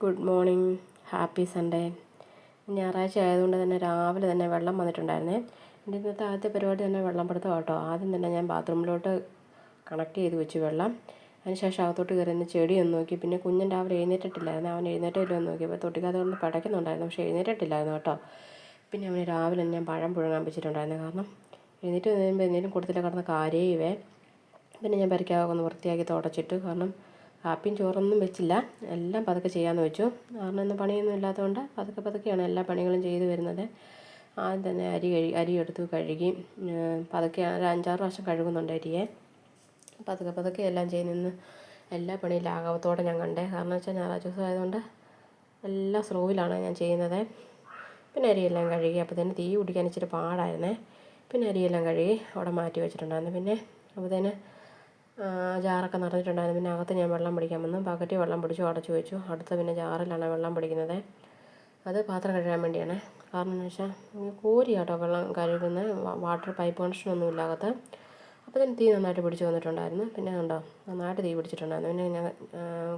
Good morning. Happy Sunday. ഞായറാഴ്ച ആയതുകൊണ്ട് തന്നെ രാവിലെ തന്നെ വെള്ളം വന്നിട്ടുണ്ടായിരുന്നേ. എൻ്റെ ഇന്നത്തെ ആദ്യത്തെ പരിപാടി തന്നെ വെള്ളം പിടുത്തം കേട്ടോ. ആദ്യം തന്നെ ഞാൻ ബാത്റൂമിലോട്ട് കണക്ട് ചെയ്ത് വെച്ചു വെള്ളം. അതിനുശേഷം അകത്തോട്ട് കയറി ഒന്ന് ചെടിയൊന്ന് നോക്കി. പിന്നെ കുഞ്ഞൻ രാവിലെ എഴുന്നേറ്റിട്ടില്ലായിരുന്നു. അവൻ എഴുന്നേറ്റില്ലെന്ന് നോക്കിയപ്പോൾ തൊട്ടിക്കകത്ത് കൊണ്ട് പടയ്ക്കുന്നുണ്ടായിരുന്നു, പക്ഷേ എഴുന്നേറ്റിട്ടില്ലായിരുന്നു കേട്ടോ. പിന്നെ അവന് രാവിലെ തന്നെ ഞാൻ പഴം പുഴുങ്ങാൻ വെച്ചിട്ടുണ്ടായിരുന്നു. കാരണം എഴുന്നേറ്റ് കഴിയുമ്പോൾ എന്തെങ്കിലും കൊടുത്തില്ല കിടന്ന് കാര്യവേ. പിന്നെ ഞാൻ പെരയ്ക്കകമൊക്കെ ഒന്ന് വൃത്തിയാക്കി തുടച്ചിട്ട്, കാരണം കാപ്പിയും ചോറൊന്നും വെച്ചില്ല, എല്ലാം പതുക്കെ ചെയ്യാമെന്ന് വെച്ചു. കാരണം ഇന്ന് പണിയൊന്നും ഇല്ലാത്തതുകൊണ്ട് പതുക്കെയാണ് എല്ലാ പണികളും ചെയ്തു വരുന്നത്. ആദ്യം തന്നെ അരി എടുത്ത് കഴുകി പതുക്കെ ഒരു 5-6 പ്രാവശ്യം കഴുകുന്നുണ്ട് അരിയെ. പതുക്കെ എല്ലാം ചെയ്യുന്ന എല്ലാ പണിയും ലാഘവത്തോടെ ഞാൻ കണ്ടേ. കാരണം വെച്ചാൽ ഞായറാഴ്ച ദിവസം ആയതുകൊണ്ട് എല്ലാം സ്ലോവിലാണ് ഞാൻ ചെയ്യുന്നത്. പിന്നെ അരിയെല്ലാം കഴുകി. അപ്പോൾ തന്നെ തീ പിടിക്കാൻ ഇച്ചിരി പാടായിരുന്നേ. പിന്നെ അരിയെല്ലാം കഴുകി അവിടെ മാറ്റി വെച്ചിട്ടുണ്ടായിരുന്നു. പിന്നെ അപ്പോൾ തന്നെ ജാറൊക്കെ നിറഞ്ഞിട്ടുണ്ടായിരുന്നു. പിന്നെ അകത്ത് ഞാൻ വെള്ളം പിടിക്കാൻ വന്നു. ബക്കറ്റിൽ വെള്ളം പിടിച്ചു അടച്ചു വെച്ചു. അടുത്ത പിന്നെ ജാറിലാണ് വെള്ളം പിടിക്കുന്നത്. അത് പാത്രം കഴുകാൻ വേണ്ടിയാണ്. കാരണം എന്ന് വെച്ചാൽ കോരി കേട്ടോ വെള്ളം കഴുകുന്നത്, വാട്ടർ പൈപ്പ് കണക്ഷനൊന്നും ഇല്ല അകത്ത്. അപ്പോൾ തന്നെ തീ നന്നായിട്ട് പിടിച്ച് വന്നിട്ടുണ്ടായിരുന്നു. പിന്നെ കണ്ടോ നന്നായിട്ട് തീ പിടിച്ചിട്ടുണ്ടായിരുന്നു. പിന്നെ ഞാൻ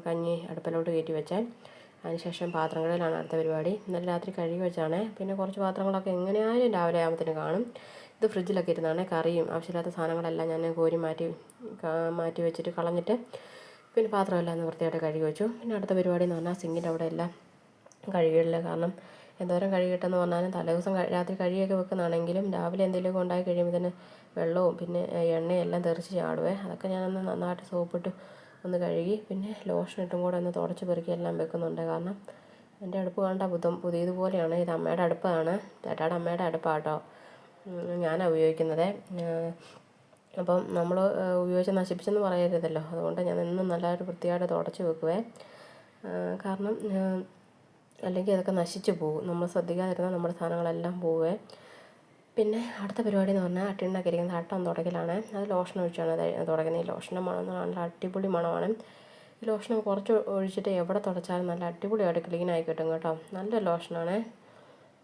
കഞ്ഞി അടുപ്പിലോട്ട് കയറ്റി വെച്ചാൽ അതിനുശേഷം പാത്രം കഴുകലാണ് അടുത്ത പരിപാടി. ഇന്നലെ രാത്രി കഴുകി വെച്ചാണ്. പിന്നെ കുറച്ച് പാത്രങ്ങളൊക്കെ എങ്ങനെയായാലും രാവിലെ ആകുമ്പോഴത്തേന് കാണും. ഇത് ഫ്രിഡ്ജിലൊക്കെ ഇരുന്നാണ്. കറിയും ആവശ്യമില്ലാത്ത സാധനങ്ങളെല്ലാം ഞാൻ കോരി മാറ്റി വെച്ചിട്ട് കളഞ്ഞിട്ട് പിന്നെ പാത്രമെല്ലാം ഒന്ന് വൃത്തിയായിട്ട് കഴുകി വെച്ചു. പിന്നെ അടുത്ത പരിപാടി എന്ന് പറഞ്ഞാൽ സിങ്കിൻ്റെ അവിടെ എല്ലാം കഴുകിയില്ല. കാരണം എന്തോരം കഴുകിയിട്ടെന്ന് പറഞ്ഞാലും തലേദിവസം രാത്രി കഴുകിയൊക്കെ വെക്കുന്നതാണെങ്കിലും രാവിലെ എന്തെങ്കിലുമൊക്കെ ഉണ്ടായി കഴിയുമ്പോൾ തന്നെ വെള്ളവും പിന്നെ എണ്ണയും എല്ലാം തെറിച്ച് ചാടുവേ. അതൊക്കെ ഞാനൊന്ന് നന്നായിട്ട് സോപ്പിട്ട് ഒന്ന് കഴുകി പിന്നെ ലോഷൻ ഇട്ടും കൂടെ ഒന്ന് തുടച്ച് പെറുക്കി എല്ലാം വെക്കുന്നുണ്ട്. കാരണം എൻ്റെ അടുപ്പ് കണ്ട പുതിയതുപോലെയാണ്. ഇത് അമ്മയുടെ അടുപ്പാണ്, ചേട്ടായുടെ അമ്മയുടെ അടുപ്പാണ് കേട്ടോ. ഞാനാണ് ഉപയോഗിക്കുന്നത്. അപ്പം നമ്മൾ ഉപയോഗിച്ച് നശിപ്പിച്ചെന്ന് പറയരുതല്ലോ. അതുകൊണ്ട് ഞാൻ എന്നും നല്ലൊരു വൃത്തിയായിട്ട് തുടച്ച് വെക്കുവേ. കാരണം അല്ലെങ്കിൽ അതൊക്കെ നശിച്ചു പോകും. നമ്മൾ ശ്രദ്ധിക്കാതിരുന്നാൽ നമ്മുടെ സാധനങ്ങളെല്ലാം പോവേ. പിന്നെ അടുത്ത പരിപാടി എന്ന് പറഞ്ഞാൽ ടിണ്ണൊക്കെ ഇരിക്കുന്ന തട്ടം തുടക്കലാണ്. അത് ലോഷൻ ഒഴിച്ചാണ് തുടക്കുന്നത്. ഈ ലോഷൻ്റെ മണം എന്ന് പറഞ്ഞാൽ നല്ല അടിപൊളി മണമാണ്. ഈ ലോഷൻ കുറച്ച് ഒഴിച്ചിട്ട് എവിടെ തുടച്ചാലും നല്ല അടിപൊളിയായിട്ട് ക്ലീനായി കിട്ടും കേട്ടോ. നല്ല ലോഷനാണ്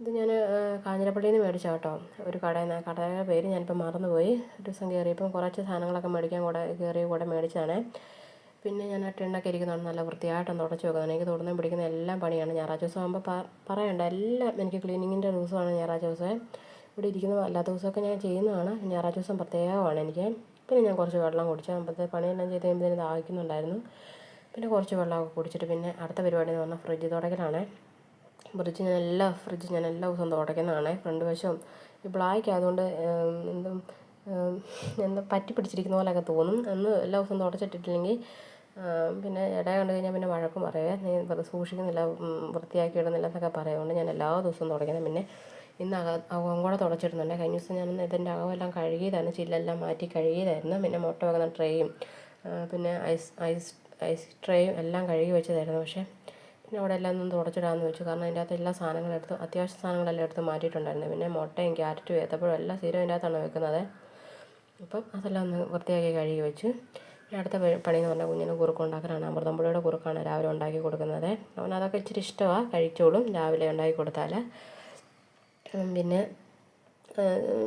ഇത്. ഞാൻ കാഞ്ഞിരപ്പള്ളിയിൽ നിന്ന് മേടിച്ച കേട്ടോ. ഒരു കടയുടെ പേര് ഞാനിപ്പോൾ മറന്നുപോയി. ഒരു ദിവസം കയറിയപ്പം കുറച്ച് സാധനങ്ങളൊക്കെ മേടിക്കാൻ കൂടെ മേടിച്ചതാണ്. പിന്നെ ഞാൻ ആ ടിണ്ണൊക്കെ ഇരിക്കുന്നതാണ് നല്ല വൃത്തിയായിട്ടൊന്ന് തുടച്ച് വെക്കുന്നത്. എനിക്ക് തൊടുന്നതും പിടിക്കുന്ന എല്ലാം പണിയാണ്. ഞായറാഴ്ച ദിവസം ആകുമ്പോൾ പറയണ്ട, എല്ലാം എനിക്ക് ക്ലീനിങ്ങിൻ്റെ ദിവസമാണ് ഞായറാഴ്ച ദിവസം. ഇവിടെ ഇരിക്കുന്ന അല്ലാത്ത ദിവസമൊക്കെ ഞാൻ ചെയ്യുന്നതാണ്. ഞായറാഴ്ച ദിവസം പ്രത്യേകമാണ് എനിക്ക്. പിന്നെ ഞാൻ കുറച്ച് വെള്ളം കുടിച്ചു. അപ്പോഴത്തെ പണിയെല്ലാം ചെയ്ത് കഴിയുമ്പോൾ ദാഹിക്കുന്നുണ്ടായിരുന്നു. പിന്നെ കുറച്ച് വെള്ളമൊക്കെ കുടിച്ചിട്ട് പിന്നെ അടുത്ത പരിപാടി എന്ന് പറഞ്ഞാൽ ഫ്രിഡ്ജ് തുടക്കലാണ്. ഫ്രിഡ്ജ് ഞാൻ എല്ലാ ദിവസവും തുടയ്ക്കുന്നതാണ്. ഫ്രണ്ട് വശവും ഈ ബ്ലാക്ക് ആയതുകൊണ്ട് എന്താ പറ്റി പിടിച്ചിരിക്കുന്ന പോലെയൊക്കെ തോന്നും. അന്ന് എല്ലാ ദിവസവും തുടച്ചിട്ടിട്ടില്ലെങ്കിൽ പിന്നെ ഇട കണ്ടു കഴിഞ്ഞാൽ പിന്നെ വഴക്കും പറയുവേ. നീ സൂക്ഷിക്കുന്നില്ല, വൃത്തിയാക്കി ഇടുന്നില്ല എന്നൊക്കെ പറയുന്നുണ്ട്. ഞാൻ എല്ലാ ദിവസവും തുടയ്ക്കുന്നത്. പിന്നെ ഇന്ന് അകം കൂടെ തുടച്ചിടുന്നുണ്ട്. കഴിഞ്ഞ ദിവസം ഞാൻ ഇതിൻ്റെ അകമെല്ലാം കഴുകിയതാണ്, ചില്ലെല്ലാം മാറ്റി കഴുകിയതായിരുന്നു. പിന്നെ മുട്ട വെക്കുന്ന ട്രേയും പിന്നെ ഐസ് ട്രേയും എല്ലാം കഴുകി വെച്ചതായിരുന്നു. പക്ഷേ പിന്നെ അവിടെ എല്ലാം ഒന്ന് തുടച്ചിടാമെന്ന് വെച്ചു. കാരണം അതിൻ്റെ അകത്ത് എല്ലാ സാധനങ്ങളും എടുത്ത് അത്യാവശ്യ സാധനങ്ങളെല്ലാം എടുത്ത് മാറ്റിയിട്ടുണ്ടായിരുന്നു. പിന്നെ മുട്ടയും ക്യാരറ്റും ഏത്തപ്പഴവും എല്ലാം സ്ഥിരം അതിൻ്റെ അകത്താണ് വെക്കുന്നത്. അപ്പം അതെല്ലാം ഒന്ന് വൃത്തിയാക്കി കഴുകി വെച്ച് അടുത്ത പണി എന്ന് പറഞ്ഞാൽ കുഞ്ഞിന് കുറുക്ക് ഉണ്ടാക്കലാണ്. അമൃതംപൊടിയുടെ കുറുക്കാണ് രാവിലെ ഉണ്ടാക്കി കൊടുക്കുന്നത്. അവനതൊക്കെ ഇച്ചിരി ഇഷ്ടമാണ്, കഴിച്ചോളും രാവിലെ ഉണ്ടാക്കി കൊടുത്താൽ. പിന്നെ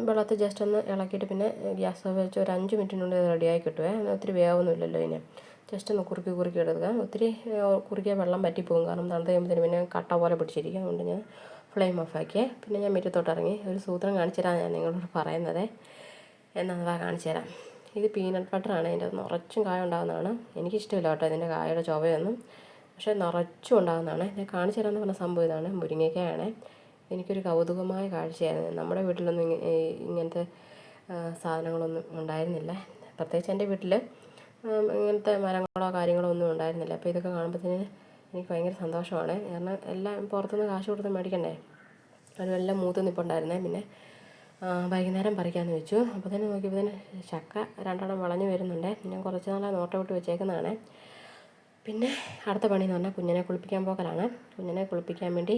വെള്ളത്തിൽ ജസ്റ്റ് ഒന്ന് ഇളക്കിയിട്ട് പിന്നെ ഗ്യാസ് വെച്ച് ഒരു 5 മിനിറ്റിനുള്ളിൽ റെഡിയായി കിട്ടുവേ. ഒത്തിരി വേവൊന്നുമില്ലല്ലോ ഇതിന്. ജസ്റ്റ് ഒന്ന് കുറുക്കി എടുക്കുക. ഒത്തിരി കുറുക്കിയ വെള്ളം പറ്റിപ്പോകും. കാരണം തണുത്ത് കഴിയുമ്പോഴത്തേന് പിന്നെ കട്ട പോലെ പിടിച്ചിരിക്കും. അതുകൊണ്ട് ഞാൻ ഫ്ലെയിം ഓഫാക്കിയേ. പിന്നെ ഞാൻ മുറ്റത്തോട്ട് ഇറങ്ങി. ഒരു സൂത്രം കാണിച്ചു തരാൻ ഞാൻ നിങ്ങളോട് പറയുന്നത്. എന്നാ കാണിച്ചു തരാം. ഇത് പീനട്ട് ബട്ടറാണ്. ഇതിൻ്റെ നിറച്ചും കായ ഉണ്ടാകുന്നതാണ്. എനിക്കിഷ്ടമില്ല കേട്ടോ ഇതിൻ്റെ കായയുടെ ചുവയൊന്നും, പക്ഷേ നിറച്ചും ഉണ്ടാകുന്നതാണ്. ഞാൻ കാണിച്ചു തരാമെന്ന് പറഞ്ഞ സംഭവം ഇതാണ്. മുരിങ്ങയ്ക്കയാണ്. എനിക്കൊരു കൗതുകമായ കാഴ്ചയായിരുന്നു. നമ്മുടെ വീട്ടിലൊന്നും ഇങ്ങനത്തെ സാധനങ്ങളൊന്നും ഉണ്ടായിരുന്നില്ല. പ്രത്യേകിച്ച് എൻ്റെ വീട്ടിൽ ഇങ്ങനത്തെ മരങ്ങളോ കാര്യങ്ങളോ ഒന്നും ഉണ്ടായിരുന്നില്ല. അപ്പോൾ ഇതൊക്കെ കാണുമ്പോഴത്തേന് എനിക്ക് ഭയങ്കര സന്തോഷമാണ്. കാരണം എല്ലാം പുറത്തുനിന്ന് കാശ് കൊടുത്ത് മേടിക്കണ്ടേ. അതുമെല്ലാം മൂത്ത് നിൽപ്പുണ്ടായിരുന്നേ. പിന്നെ വൈകുന്നേരം പറിക്കാമെന്ന് വെച്ചു. അപ്പോൾ തന്നെ നോക്കിയപ്പോൾ തന്നെ ചക്ക 2 വിളഞ്ഞ് വരുന്നുണ്ട്. ഞാൻ കുറച്ച് നാളെ നോട്ടം വിട്ട് വെച്ചേക്കുന്നതാണ്. പിന്നെ അടുത്ത പണി എന്ന് പറഞ്ഞാൽ കുഞ്ഞിനെ കുളിപ്പിക്കാൻ പോക്കലാണ്. കുഞ്ഞിനെ കുളിപ്പിക്കാൻ വേണ്ടി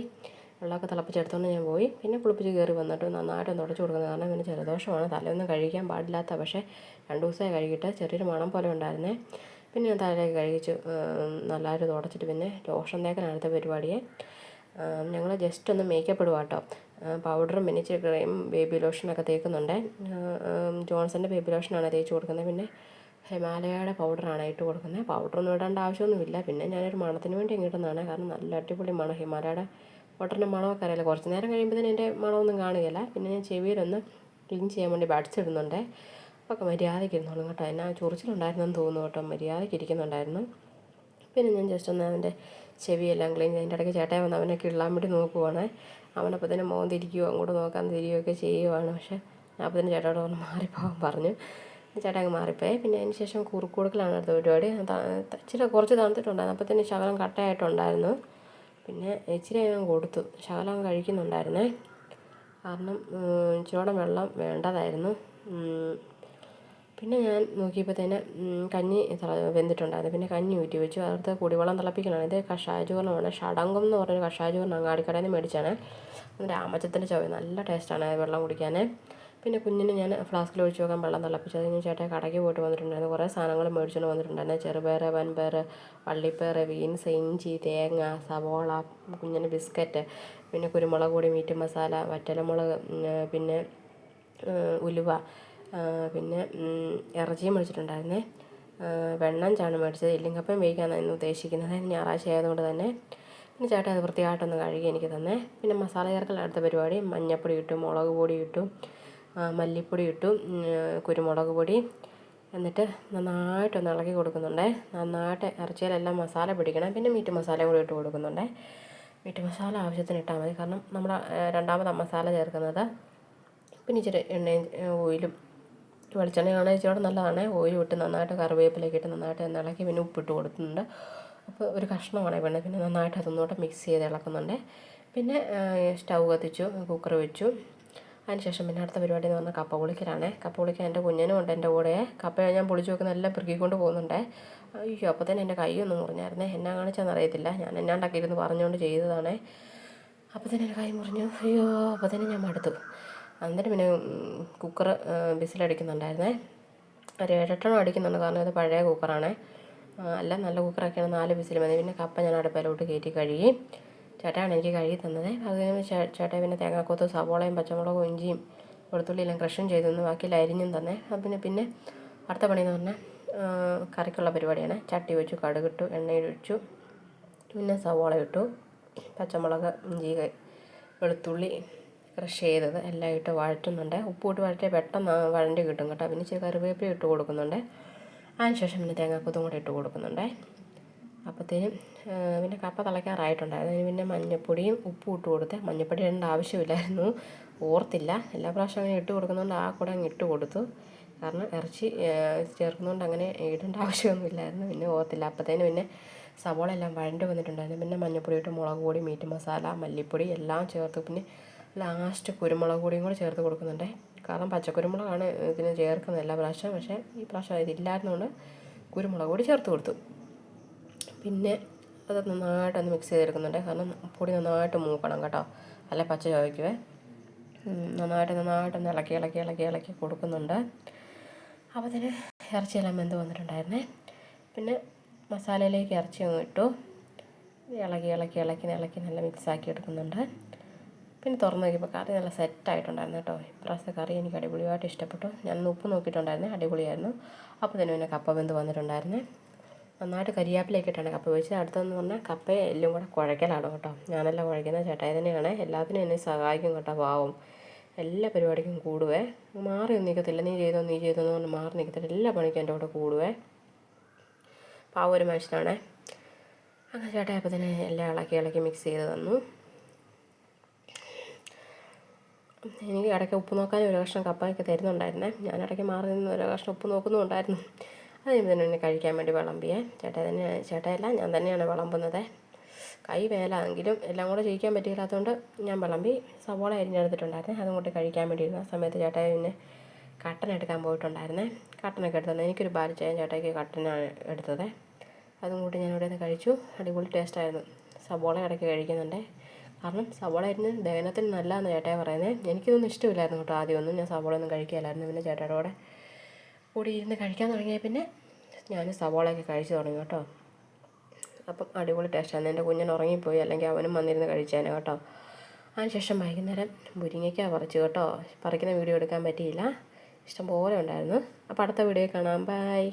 വെള്ളമൊക്കെ തിളപ്പിച്ചെടുത്തുകൊണ്ട് ഞാൻ പോയി. പിന്നെ കുളിപ്പിച്ച് കയറി വന്നിട്ട് നന്നായിട്ടൊന്ന് തുടച്ച് കൊടുക്കുന്നത്. കാരണം പിന്നെ ജലദോഷമാണ്, തലയൊന്നും കഴിക്കാൻ പാടില്ലാത്ത. പക്ഷേ 2 ദിവസമായി കഴുകിയിട്ട് ചെറിയൊരു മണം പോലെ ഉണ്ടായിരുന്നേ. പിന്നെ ഞാൻ തലയൊക്കെ കഴുകിച്ച് നല്ലതായിട്ട് തുടച്ചിട്ട് പിന്നെ ലോഷൻ തേക്കലാണ് അടുത്ത പരിപാടിയെ. ഞങ്ങൾ ജസ്റ്റ് ഒന്ന് മേക്കപ്പ് ഇടുക കേട്ടോ. പൗഡറും പിന്നെ ഇച്ചിരി ക്രീം ബേബി ലോഷനൊക്കെ തേക്കുന്നുണ്ട്. ജോൺസൻ്റെ ബേബി ലോഷനാണ് തേച്ച് കൊടുക്കുന്നത്. പിന്നെ ഹിമാലയയുടെ പൗഡറാണ് ഇട്ട് കൊടുക്കുന്നത്. പൗഡറൊന്നും ഇടേണ്ട ആവശ്യമൊന്നുമില്ല. പിന്നെ ഞാനൊരു മണത്തിന് വേണ്ടി ഇടുന്നതാണ്. കാരണം നല്ല അടിപൊളി മണം. ഹിമാലയയുടെ പൗഡറിൻ്റെ മണമൊക്കെ അറിയില്ല. കുറച്ച് നേരം കഴിയുമ്പോഴത്തേന് എൻ്റെ മണമൊന്നും കാണുകയില്ല. പിന്നെ ഞാൻ ചെവിയിലൊന്ന് ക്ലീൻ ചെയ്യാൻ വേണ്ടി ബഡ്സ് ഇടുന്നുണ്ട്. അപ്പോൾ മര്യാദയ്ക്ക് ഇരുന്നോളും കേട്ടോ. എന്നാ ചൊറിച്ചിലുണ്ടായിരുന്നെന്ന് തോന്നുന്നു കേട്ടോ. മര്യാദയ്ക്ക് ഇരിക്കുന്നുണ്ടായിരുന്നു. പിന്നെ ഞാൻ ജസ്റ്റ് ഒന്ന് അവൻ്റെ ചെവിയെല്ലാം ക്ലീൻ ചെയ്ത് അതിൻ്റെ ഇടയ്ക്ക് ചേട്ടായി വന്ന് അവനെ കിള്ളാൻ വേണ്ടി നോക്കുവാണ്. അവനപ്പോൾ തന്നെ മോൻ തിരിക്കുകയോ അങ്ങോട്ട് നോക്കാൻ തിരിയുകയൊക്കെ ചെയ്യുവാണ്. പക്ഷേ അപ്പോൾ തന്നെ ചേട്ടായോട് ഒന്ന് മാറിപ്പോകാൻ പറഞ്ഞു. ചേട്ടാ അങ്ങ് മാറിപ്പോയി. പിന്നെ അതിന് ശേഷം കുറുക്ക് കൊടുക്കലാണ് അടുത്ത പരിപാടി. ഇച്ചിരി കുറച്ച് തണുത്തിട്ടുണ്ടായിരുന്നു. അപ്പോൾ തന്നെ ശകലം കട്ടയായിട്ടുണ്ടായിരുന്നു. പിന്നെ ഇച്ചിരി ഞാൻ കൊടുത്തു. ശകലം കഴിക്കുന്നുണ്ടായിരുന്നേ. കാരണം ഇച്ചിരിയോടെ വെള്ളം വേണ്ടതായിരുന്നു. പിന്നെ ഞാൻ നോക്കിയപ്പോഴത്തേന് കഞ്ഞി വെന്തിട്ടുണ്ടായിരുന്നു. പിന്നെ കഞ്ഞി ഊറ്റി വെച്ചു. അടുത്ത് കുടിവെള്ളം തിളപ്പിക്കലാണ്. ഇത് കഷായ ചോറിനാണ്. ഷടങ്കം എന്ന് പറഞ്ഞൊരു കഷായ ചോറിന് അങ്ങാടിക്കടയിൽ നിന്ന് മേടിച്ചാണ്. രാമച്ചത്തിൻ്റെ ചുവ നല്ല ടേസ്റ്റാണ് വെള്ളം കുടിക്കാൻ. പിന്നെ കുഞ്ഞിന് ഞാൻ ഫ്ലാസ്കിൽ ഒഴിച്ച് വെക്കാൻ വെള്ളം തിളപ്പിച്ചു. അതിന് ചേട്ടാ കടയ്ക്ക് പോയിട്ട് വന്നിട്ടുണ്ടായിരുന്നു. കുറേ സാധനങ്ങൾ മേടിച്ചുകൊണ്ട് വന്നിട്ടുണ്ടായിരുന്നു. ചെറുപയർ, വൻപയർ, വള്ളിപ്പയർ, ബീൻസ്, ഇഞ്ചി, തേങ്ങ, സവോള, കുഞ്ഞിന് ബിസ്ക്കറ്റ്, പിന്നെ കുരുമുളക് പൊടി, മീറ്റ് മസാല, വറ്റലമുളക്, പിന്നെ ഉലുവ, പിന്നെ ഇറച്ചിയും മേടിച്ചിട്ടുണ്ടായിരുന്നേ. വെണ്ണഞ്ചാണ് മേടിച്ചത്. എല്ലിങ്കപ്പം വേവിക്കാനായിരുന്നു ഉദ്ദേശിക്കുന്നത്. ഞായറാഴ്ച ആയതുകൊണ്ട് തന്നെ. പിന്നെ ചേട്ടൻ അത് വൃത്തിയായിട്ടൊന്ന് കഴുകി എനിക്ക് തന്നെ. പിന്നെ മസാല ചേർക്കൽ അടുത്ത പരിപാടി. മഞ്ഞൾപ്പൊടി ഇട്ടു, മുളക് പൊടി ഇട്ടു, മല്ലിപ്പൊടി ഇട്ടു, കുരുമുളക് പൊടി. എന്നിട്ട് നന്നായിട്ടൊന്ന് ഇളക്കി കൊടുക്കുന്നുണ്ട്. നന്നായിട്ട് ഇറച്ചിയിലെല്ലാം മസാല പിടിക്കണം. പിന്നെ മീറ്റ് മസാലയും കൂടി ഇട്ട് കൊടുക്കുന്നുണ്ട്. മീറ്റ് മസാല ആവശ്യത്തിന് ഇട്ടാൽ മതി. കാരണം നമ്മൾ രണ്ടാമത് മസാല ചേർക്കുന്നത്. പിന്നെ ഇച്ചിരി എണ്ണയും ഓയിലും വെളിച്ചെണ്ണയാണെങ്കിൽ ഇച്ചിരി നല്ലതാണ്. ഓയിലും ഇട്ട് നന്നായിട്ട് കറിവേപ്പിലൊക്കെ ഇട്ട് നന്നായിട്ട് ഇളക്കി പിന്നെ ഉപ്പിട്ട് കൊടുക്കുന്നുണ്ട്. അപ്പോൾ ഒരു കഷ്ണമാണ് വേണ്ടത്. പിന്നെ നന്നായിട്ട് അതൊന്നുകൂടെ മിക്സ് ചെയ്ത് ഇളക്കുന്നുണ്ട്. പിന്നെ സ്റ്റൗ കത്തിച്ചു, കുക്കർ വെച്ചു. അതിനുശേഷം പിന്നെ അടുത്ത പരിപാടി എന്ന് പറഞ്ഞാൽ കപ്പ പൊളിക്കലാണ്. കപ്പ പൊളിക്കാൻ എൻ്റെ കുഞ്ഞനും ഉണ്ട് എൻ്റെ കൂടെ. കപ്പ ഞാൻ പൊളിച്ച് വെക്കുന്ന എല്ലാം പെറുക്കിക്കൊണ്ട് പോകുന്നുണ്ട്. അയ്യോ അപ്പോൾ തന്നെ എൻ്റെ കൈയൊന്നും മുറിഞ്ഞായിരുന്നേ. എന്നാ കാണിച്ചാന്ന് അറിയത്തില്ല. ഞാൻ എന്നാണ്ടൊക്കെ ഇരുന്ന് പറഞ്ഞുകൊണ്ട് ചെയ്തതാണേ. അപ്പോൾ തന്നെ എൻ്റെ കൈ മുറിഞ്ഞു. അയ്യോ അപ്പോൾ തന്നെ ഞാൻ മടുത്തു. എന്നിട്ട് പിന്നെ കുക്കർ വിസിലടിക്കുന്നുണ്ടായിരുന്നേ. ഒരു 7-8 അടിക്കുന്നുണ്ട്. കാരണം ഇത് പഴയ കുക്കറാണ്. അല്ല നല്ല കുക്കറൊക്കെയാണ് 4 വിസിൽ മതി. പിന്നെ കപ്പ ഞാൻ അടുപ്പിലോട്ട് കയറ്റി കഴുകി. ചേട്ടയാണ് എനിക്ക് കഴുകി തന്നത്. അത് കഴിഞ്ഞ് ചേട്ടാ പിന്നെ തേങ്ങാക്കൊത്ത്, സവോളയും പച്ചമുളകും ഇഞ്ചിയും വെളുത്തുള്ളിയെല്ലാം ക്രഷും ചെയ്തൊന്ന് ബാക്കിയിൽ അരിഞ്ഞും തന്നെ. പിന്നെ അടുത്ത പണിയെന്ന് പറഞ്ഞാൽ കറിക്കുള്ള പരിപാടിയാണ്. ചട്ടി വെച്ചു, കടുകിട്ടു, എണ്ണയൊഴിച്ചു, പിന്നെ സവോള ഇട്ടു, പച്ചമുളക്, ഇഞ്ചി, വെളുത്തുള്ളി ക്രഷ് ചെയ്തത് എല്ലാം ഇട്ട് വഴറ്റുന്നുണ്ട്. ഉപ്പിട്ട് വഴറ്റിയാൽ പെട്ടെന്ന് വഴണ്ടി കിട്ടും കേട്ടോ. പിന്നെ ഇച്ചിരി കറിവേപ്പില ഇട്ട് കൊടുക്കുന്നുണ്ട്. അതിനുശേഷം പിന്നെ തേങ്ങാക്കൊത്തും കൂടെ ഇട്ട് കൊടുക്കുന്നുണ്ട്. അപ്പോഴത്തേനും പിന്നെ കപ്പ തിളയ്ക്കാറായിട്ടുണ്ടായിരുന്നു. അതിന് പിന്നെ മഞ്ഞൾപ്പൊടിയും ഉപ്പും ഇട്ട് കൊടുത്ത്. മഞ്ഞൾപ്പൊടി ഇടേണ്ട ആവശ്യമില്ലായിരുന്നു, ഓർത്തില്ല. എല്ലാ പ്രാവശ്യം അങ്ങനെ ഇട്ട് കൊടുക്കുന്നതുകൊണ്ട് ആ കൂടെ അങ്ങ് ഇട്ട് കൊടുത്തു. കാരണം ഇറച്ചി ചേർക്കുന്നതുകൊണ്ട് അങ്ങനെ ഇടേണ്ട ആവശ്യമൊന്നുമില്ലായിരുന്നു. പിന്നെ ഓർത്തില്ല. അപ്പോഴത്തേനും പിന്നെ സവോള എല്ലാം വഴണ്ട് വന്നിട്ടുണ്ടായിരുന്നു. പിന്നെ മഞ്ഞൾപ്പൊടി ഇട്ട്, മുളക് പൊടി, മീറ്റ് മസാല, മല്ലിപ്പൊടി എല്ലാം ചേർത്ത്. പിന്നെ ലാസ്റ്റ് കുരുമുളക് പൊടിയും കൂടെ ചേർത്ത് കൊടുക്കുന്നുണ്ട്. കാരണം പച്ചക്കുരുമുളകാണ് ഇതിന് ചേർക്കുന്നത് എല്ലാ പ്രാവശ്യം. പക്ഷേ ഈ പ്രാവശ്യം ഇതില്ലായിരുന്നുകൊണ്ട് കുരുമുളക് പൊടി ചേർത്ത് കൊടുത്തു. പിന്നെ അത് നന്നായിട്ടൊന്ന് മിക്സ് ചെയ്തെടുക്കുന്നുണ്ട്. കാരണം പൊടി നന്നായിട്ട് മൂക്കണം കേട്ടോ, അല്ലെ പച്ച ചുവയ്ക്കുവേ. നന്നായിട്ടൊന്ന് ഇളക്കി കൊടുക്കുന്നുണ്ട്. അപ്പോൾ തന്നെ ഇറച്ചിയെല്ലാം വെന്ത് വന്നിട്ടുണ്ടായിരുന്നേ. പിന്നെ മസാലയിലേക്ക് ഇറച്ചി അങ്ങ് ഇട്ടു. ഇളക്കി നല്ല മിക്സാക്കി എടുക്കുന്നുണ്ട്. പിന്നെ തുറന്ന് നോക്കിയപ്പോൾ കറി നല്ല സെറ്റായിട്ടുണ്ടായിരുന്നു കേട്ടോ. ഇപ്രാവശ്യത്തെ കറി എനിക്ക് അടിപൊളിയായിട്ട് ഇഷ്ടപ്പെട്ടു. ഞാൻ ഉപ്പ് നോക്കിയിട്ടുണ്ടായിരുന്നേ, അടിപൊളിയായിരുന്നു. അപ്പോൾ തന്നെ പിന്നെ കപ്പ വെന്ത് വന്നിട്ടുണ്ടായിരുന്നേ. നന്നായിട്ട് കരിയാപ്പിലൊക്കെ ഇട്ടാണ് കപ്പ വെച്ചത്. അടുത്തതെന്ന് പറഞ്ഞാൽ കപ്പയും എല്ലാം കൂടെ കുഴക്കലാണ് കേട്ടോ. ഞാനെല്ലാം കുഴക്കുന്നത് ചേട്ടായി തന്നെയാണ്. എല്ലാത്തിനും എന്നെ സഹായിക്കും കേട്ടോ. പാവം എല്ലാ പരിപാടിക്കും കൂടുവേ. മാറി ഒന്നും നിൽക്കത്തില്ല. നീ ചെയ്തോ എന്ന് പറഞ്ഞ് മാറി നിൽക്കത്തില്ല. എല്ലാ പണിക്കും എൻ്റെ കൂടെ കൂടുവേ. പാവം ഒരു മനുഷ്യനാണേ. അങ്ങനെ ചേട്ടായി അപ്പോൾ തന്നെ എല്ലാം ഇളക്കി മിക്സ് ചെയ്ത് തന്നു. എനിക്ക് ഇടയ്ക്ക് ഉപ്പ് നോക്കാൻ ഒരു കഷ്ണം കപ്പയൊക്കെ തരുന്നുണ്ടായിരുന്നേ. ഞാൻ ഇടയ്ക്ക് മാറി നിന്ന് ഒരു കഷ്ണം ഉപ്പ് നോക്കുന്നുണ്ടായിരുന്നു. അത് കഴിയുമ്പോൾ തന്നെ എന്നെ കഴിക്കാൻ വേണ്ടി വിളമ്പിയേ. ചേട്ടായല്ല, ഞാൻ തന്നെയാണ് വിളമ്പുന്നത്. കൈ വേലാണെങ്കിലും എല്ലാം കൂടെ ചെയ്യിക്കാൻ പറ്റിയില്ലാത്തതുകൊണ്ട് ഞാൻ വിളമ്പി. സവോള അരിഞ്ഞെടുത്തിട്ടുണ്ടായിരുന്നേ, അതും കൂട്ടി കഴിക്കാൻ വേണ്ടി ഇരുന്ന സമയത്ത് ചേട്ടായി പിന്നെ കട്ടൻ എടുക്കാൻ പോയിട്ടുണ്ടായിരുന്നേ. കട്ടനൊക്കെ എടുത്തത് എനിക്കൊരു ബാലിച്ചായ ചേട്ടായിക്ക് കട്ടനാണ് എടുത്തത്. അതും കൂട്ടി ഞാൻ ഇവിടെ നിന്ന് കഴിച്ചു. അടിപൊളി ടേസ്റ്റായിരുന്നു. സവോള ഇടയ്ക്ക് കഴിക്കുന്നുണ്ട്. കാരണം സവോള അരിഞ്ഞ് ദഹനത്തിന് നല്ലതെന്ന് ചേട്ടായി പറയുന്നത്. എനിക്കിതൊന്നും ഇഷ്ടമില്ലായിരുന്നു കേട്ടോ. ആദ്യമൊന്നും ഞാൻ സവോള ഒന്നും കഴിക്കില്ലായിരുന്നു. പിന്നെ ചേട്ടായുടെ കൂടി ഇരുന്ന് കഴിക്കാൻ തുടങ്ങിയാൽ പിന്നെ ഞാൻ സവോളയൊക്കെ കഴിച്ച് തുടങ്ങി കേട്ടോ. അപ്പം അടിപൊളി ടേസ്റ്റാണ്. എൻ്റെ കുഞ്ഞൻ ഉറങ്ങിപ്പോയി, അല്ലെങ്കിൽ അവനും വന്നിരുന്ന് കഴിച്ചേനെ കേട്ടോ. അതിനുശേഷം വൈകുന്നേരം മുരിങ്ങയ്ക്ക പറിച്ചു കേട്ടോ. പറിക്കുന്ന വീഡിയോ എടുക്കാൻ പറ്റിയില്ല, ഇഷ്ടംപോലെ ഉണ്ടായിരുന്നു. അപ്പോൾ അടുത്ത വീഡിയോ കാണാം. ബൈ.